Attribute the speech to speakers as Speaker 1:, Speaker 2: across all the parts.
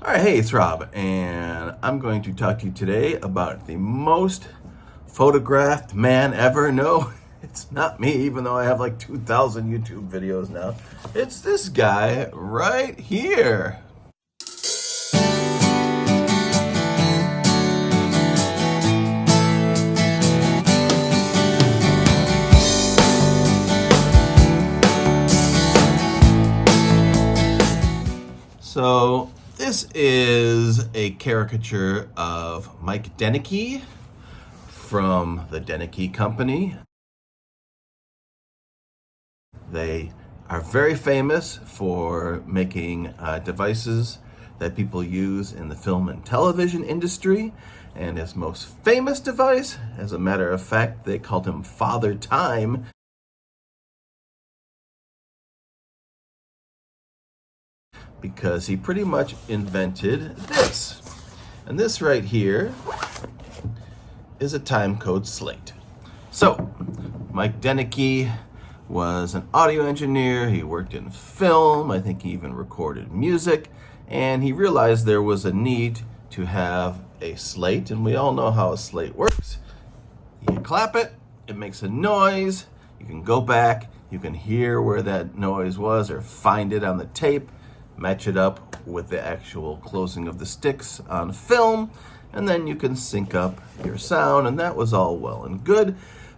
Speaker 1: All right, hey, it's Rob, and I'm going to talk to you today about the most photographed man ever. No, it's not me, even though I have like 2,000 YouTube videos now. It's this guy right here. So this is a caricature of Mike Denecke from the Denecke Company. They are very famous for making devices that people use in the film and television industry. And his most famous device, as a matter of fact, they called him Father Time. Because he pretty much invented this. And this right here is a time code slate. So, Mike Denecke was an audio engineer. He worked in film. I think he even recorded music. And he realized there was a need to have a slate. And we all know how a slate works. You clap it, it makes a noise. You can go back, you can hear where that noise was or find it on the tape, match it up with the actual closing of the sticks on film, and then you can sync up your sound, and that was all well and good.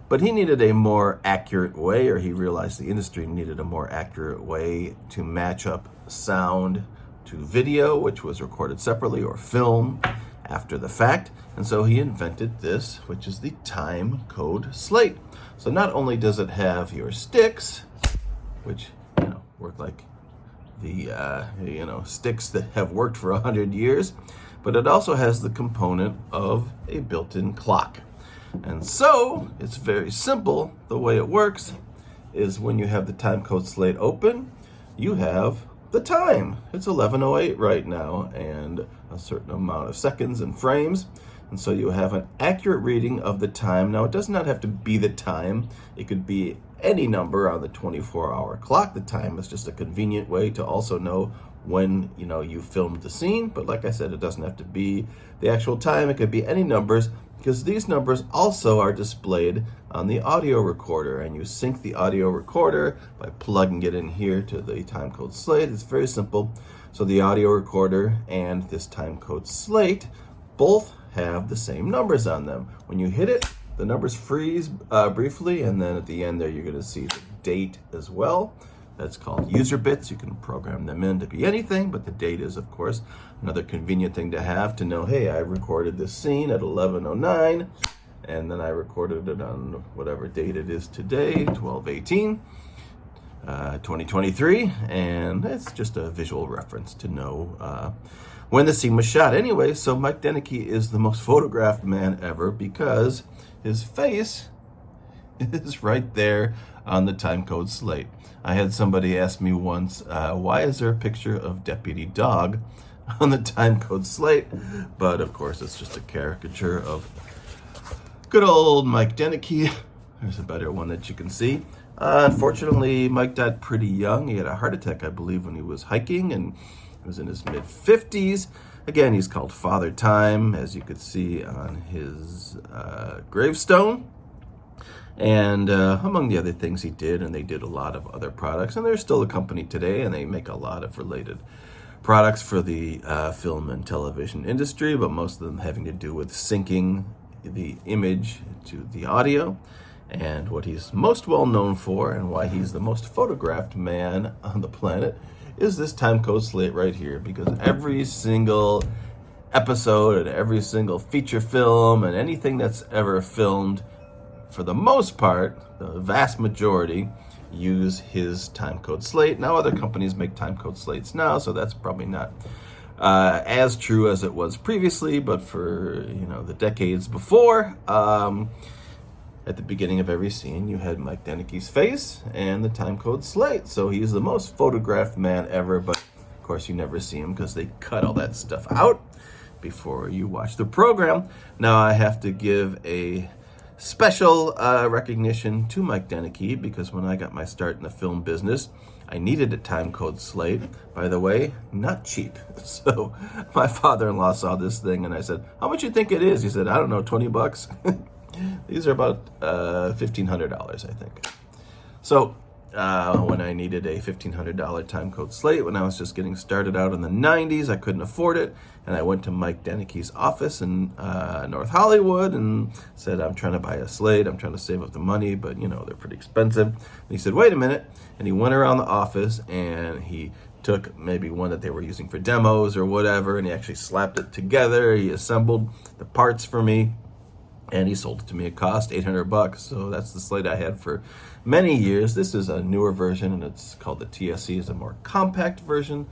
Speaker 1: But he needed a more accurate way, or he realized the industry needed a more accurate way to match up sound to video, which was recorded separately, or film after the fact. And so he invented this, which is the time code slate. So not only does it have your sticks, which work like the sticks that have worked for 100 years, but it also has the component of a built-in clock. And so it's very simple. The way it works is when you have the time code slate open, you have the time. It's 11:08 right now, and a certain amount of seconds and frames. And so you have an accurate reading of the time. Now, it does not have to be the time. It could be any number on the 24-hour clock. The time is just a convenient way to also know when you filmed the scene. But like I said, it doesn't have to be the actual time. It could be any numbers, because these numbers also are displayed on the audio recorder. And you sync the audio recorder by plugging it in here to the time code slate. It's very simple. So the audio recorder and this time code slate both have the same numbers on them. When you hit it, the numbers freeze briefly, and then at the end there you're going to see the date as well. That's called user bits. You can program them in to be anything, but the date is, of course, another convenient thing to have to know, hey, I recorded this scene at 11:09, and then I recorded it on whatever date it is today, 12/18, 2023, and it's just a visual reference to know when the scene was shot. Anyway, so Mike Denecke is the most photographed man ever because his face is right there on the time code slate. I had somebody ask me once, why is there a picture of Deputy Dog on the time code slate? But of course, it's just a caricature of good old Mike Denecke. There's a better one that you can see. Unfortunately, Mike died pretty young. He had a heart attack, I believe, when he was hiking, and he was in his mid-50s. Again, he's called Father Time, as you could see on his gravestone. And among the other things he did, and they did a lot of other products, and they're still a company today, and they make a lot of related products for the film and television industry, but most of them having to do with syncing the image to the audio. And what he's most well known for, and why he's the most photographed man on the planet, is this time code slate right here, because every single episode and every single feature film and anything that's ever filmed, for the most part, the vast majority, use his time code slate. Now other companies make time code slates now, so that's probably not as true as it was previously, but for the decades before, at the beginning of every scene, you had Mike Denecke's face and the time code slate. So he's the most photographed man ever, but of course you never see him because they cut all that stuff out before you watch the program. Now I have to give a special recognition to Mike Denecke, because when I got my start in the film business, I needed a time code slate, by the way, not cheap. So my father-in-law saw this thing and I said, how much you think it is? He said, I don't know, 20 bucks. These are about $1,500, I think. So when I needed a $1,500 time code slate, when I was just getting started out in the 90s, I couldn't afford it. And I went to Mike Denecke's office in North Hollywood and said, I'm trying to buy a slate. I'm trying to save up the money, but you know, they're pretty expensive. And he said, wait a minute. And he went around the office and he took maybe one that they were using for demos or whatever, and he actually slapped it together. He assembled the parts for me. And he sold it to me. It cost $800. So that's the slate I had for many years. This is a newer version, and it's called the TSC. It's a more compact version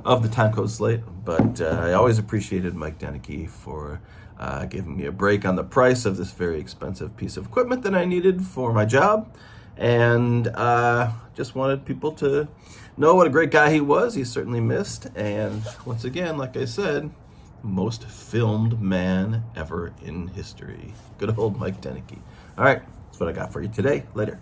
Speaker 1: of the timecode slate. But I always appreciated Mike Denecke for giving me a break on the price of this very expensive piece of equipment that I needed for my job. And just wanted people to know what a great guy he was. He's certainly missed. And once again, like I said, most filmed man ever in history. Good old Mike Denecke. All right, that's what I got for you today. Later.